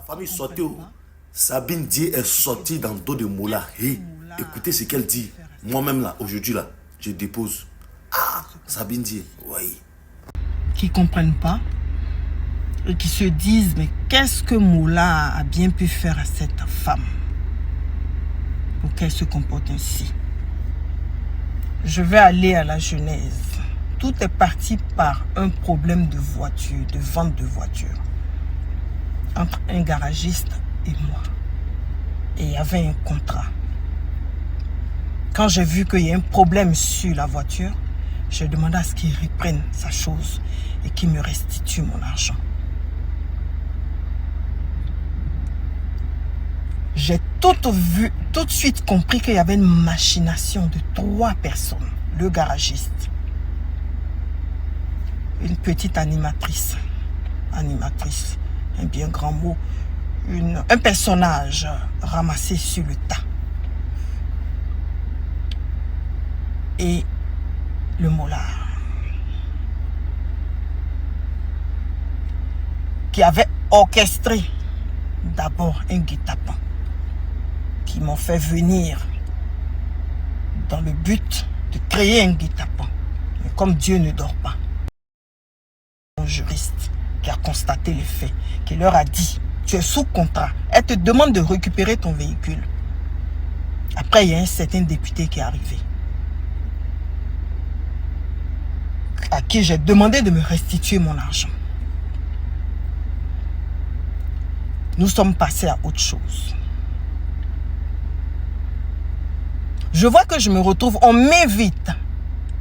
famille sortait. Sabine Dié est sortie dans le dos de Moula. Hey, écoutez ce qu'elle dit. Moi-même là, aujourd'hui là, je dépose. Ah, Sabine Dié, oui. Qui ne comprennent pas et qui se disent, mais qu'est-ce que Moula a bien pu faire à cette femme pour qu'elle se comporte ainsi? Je vais aller à la genèse. Tout est parti par un problème de voiture, de vente de voiture, entre un garagiste et moi. Et il y avait un contrat. Quand j'ai vu qu'il y a un problème sur la voiture, j'ai demandé à ce qu'il reprenne sa chose et qu'il me restitue mon argent. J'ai tout de suite compris qu'il y avait une machination de 3 personnes. Le garagiste, une petite animatrice, un bien grand mot, un personnage ramassé sur le tas. Et le molard, qui avait orchestré d'abord un guet-apens, qui m'ont fait venir dans le but de créer un guet-apens. Mais comme Dieu ne dort pas, un juriste qui a constaté les faits, qui leur a dit, tu es sous contrat, elle te demande de récupérer ton véhicule. Après, il y a un certain député qui est arrivé, à qui j'ai demandé de me restituer mon argent. Nous sommes passés à autre chose. Je vois que je me retrouve, on m'invite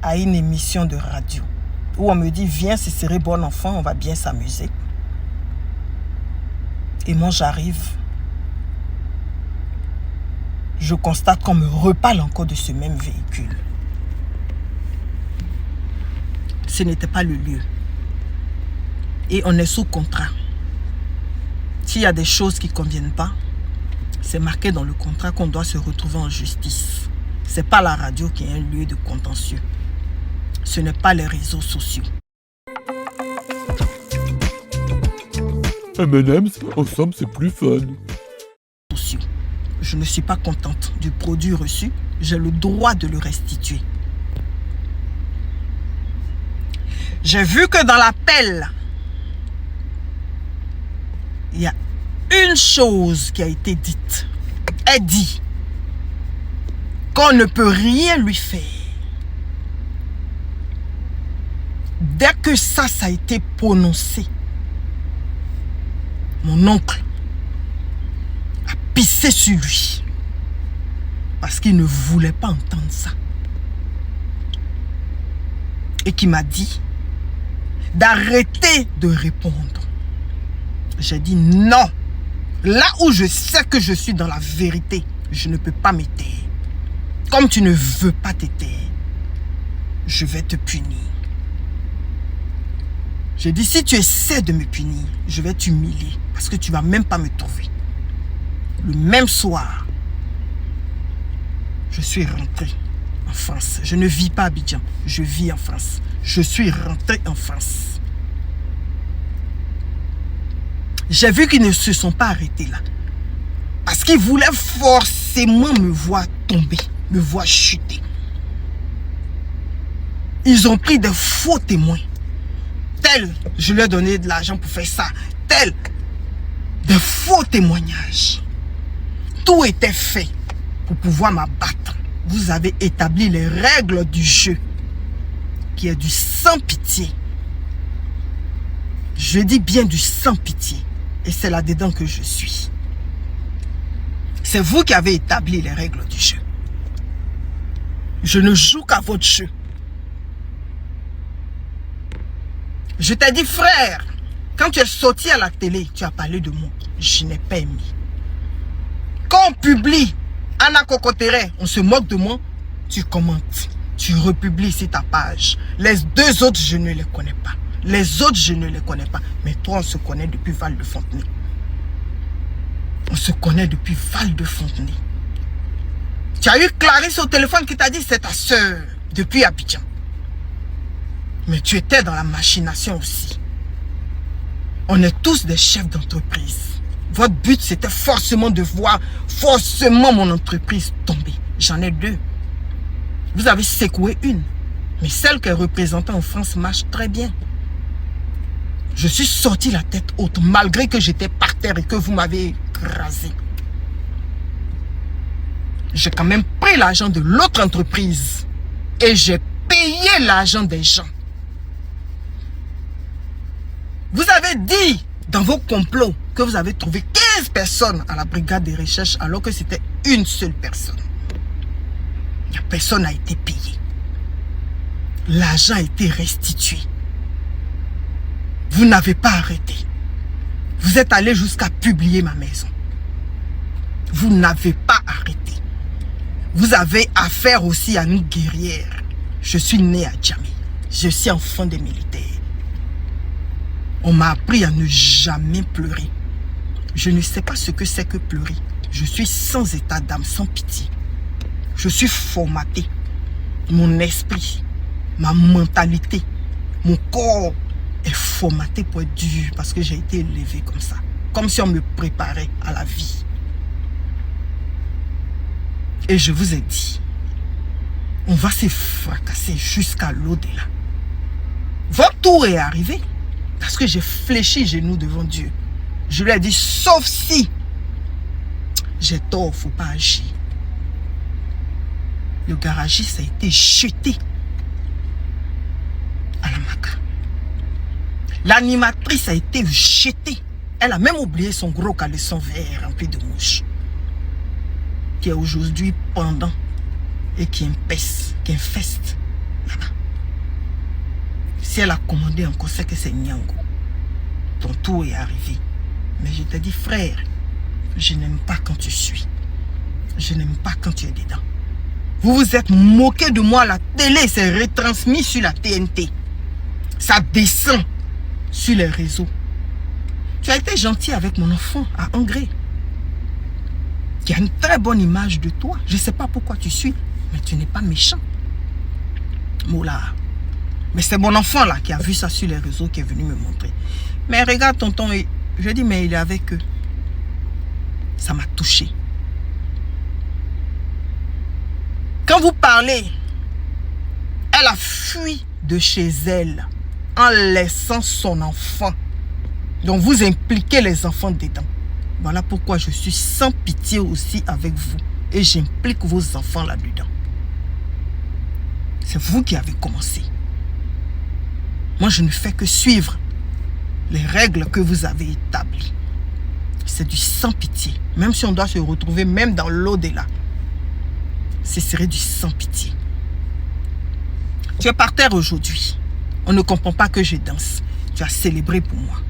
à une émission de radio où on me dit, viens, c'est serré bon enfant, on va bien s'amuser. Et moi j'arrive, je constate qu'on me reparle encore de ce même véhicule. Ce n'était pas le lieu. Et on est sous contrat. S'il y a des choses qui ne conviennent pas, c'est marqué dans le contrat qu'on doit se retrouver en justice. Ce n'est pas la radio qui est un lieu de contentieux. Ce n'est pas les réseaux sociaux. M&M's, ensemble c'est plus fun. Je ne suis pas contente du produit reçu. J'ai le droit de le restituer. J'ai vu que dans l'appel, il y a une chose qui a été dite. Elle dit qu'on ne peut rien lui faire. Dès que ça a été prononcé, mon oncle a pissé sur lui parce qu'il ne voulait pas entendre ça. Et qui m'a dit d'arrêter de répondre. J'ai dit non. Là où je sais que je suis dans la vérité, je ne peux pas me taire. Comme tu ne veux pas te taire, je vais te punir. J'ai dit, si tu essaies de me punir, je vais t'humilier parce que tu ne vas même pas me trouver. Le même soir, je suis rentré en France. Je ne vis pas à Abidjan, je vis en France. Je suis rentré en France. J'ai vu qu'ils ne se sont pas arrêtés là. Parce qu'ils voulaient forcément me voir tomber, me voir chuter. Ils ont pris de faux témoins. Tel, je leur ai donné de l'argent pour faire ça. Tel, de faux témoignages. Tout était fait pour pouvoir m'abattre. Vous avez établi les règles du jeu, qui est du sans pitié. Je dis bien du sans pitié. Et c'est là-dedans que je suis. C'est vous qui avez établi les règles du jeu. Je ne joue qu'à votre jeu. Je t'ai dit, frère, quand tu es sorti à la télé, tu as parlé de moi. Je n'ai pas aimé. Quand on publie Anna Cocotere, on se moque de moi, tu commentes. Tu republies sur ta page. Les 2 autres, je ne les connais pas. Les autres, je ne les connais pas. Mais toi, on se connaît depuis Val-de-Fontenay. On se connaît depuis Val-de-Fontenay. Tu as eu Clarisse au téléphone qui t'a dit c'est ta soeur depuis Abidjan. Mais tu étais dans la machination aussi. On est tous des chefs d'entreprise. Votre but, c'était forcément de voir forcément mon entreprise tomber. J'en ai 2. Vous avez secoué une. Mais celle qui est représentée en France marche très bien. Je suis sorti la tête haute malgré que j'étais par terre et que vous m'avez écrasé. J'ai quand même pris l'argent de l'autre entreprise et j'ai payé l'argent des gens. Vous avez dit dans vos complots que vous avez trouvé 15 personnes à la brigade de recherche alors que c'était une seule personne. La personne a été payée. L'argent a été restitué. Vous n'avez pas arrêté. Vous êtes allé jusqu'à publier ma maison. Vous n'avez pas arrêté. Vous avez affaire aussi à nous guerrières. Je suis né à Djamé. Je suis enfant des militaires. On m'a appris à ne jamais pleurer. Je ne sais pas ce que c'est que pleurer. Je suis sans état d'âme, sans pitié. Je suis formaté. Mon esprit, ma mentalité, mon corps est formaté pour être dur parce que j'ai été élevé comme ça. Comme si on me préparait à la vie. Et je vous ai dit, on va se fracasser jusqu'à l'au-delà. Votre tour est arrivé parce que j'ai fléchi genoux devant Dieu. Je lui ai dit, sauf si j'ai tort, il ne faut pas agir. Le garagiste a été jeté à la maca. L'animatrice a été jetée. Elle a même oublié son gros caleçon vert rempli de mouches. Qui est aujourd'hui pendant et qui infeste là-bas. Si elle a commandé encore, c'est que c'est Nyango. Ton tour est arrivé. Mais je t'ai dit, frère, je n'aime pas quand tu suis. Je n'aime pas quand tu es dedans. Vous vous êtes moqué de moi à la télé, c'est retransmis sur la TNT. Ça descend sur les réseaux. Tu as été gentil avec mon enfant à Angré. Qui a une très bonne image de toi. Je ne sais pas pourquoi tu suis, mais tu n'es pas méchant. Moula. Mais c'est mon enfant là qui a vu ça sur les réseaux qui est venu me montrer. Mais regarde tonton, je dis mais il est avec eux. Ça m'a touché. Quand vous parlez, elle a fui de chez elle en laissant son enfant. Donc vous impliquez les enfants dedans. Voilà pourquoi je suis sans pitié aussi avec vous. Et j'implique vos enfants là-dedans. C'est vous qui avez commencé. Moi, je ne fais que suivre les règles que vous avez établies. C'est du sans pitié. Même si on doit se retrouver même dans l'au-delà. Ce serait du sans pitié. Tu es par terre aujourd'hui. On ne comprend pas que je danse. Tu as célébré pour moi.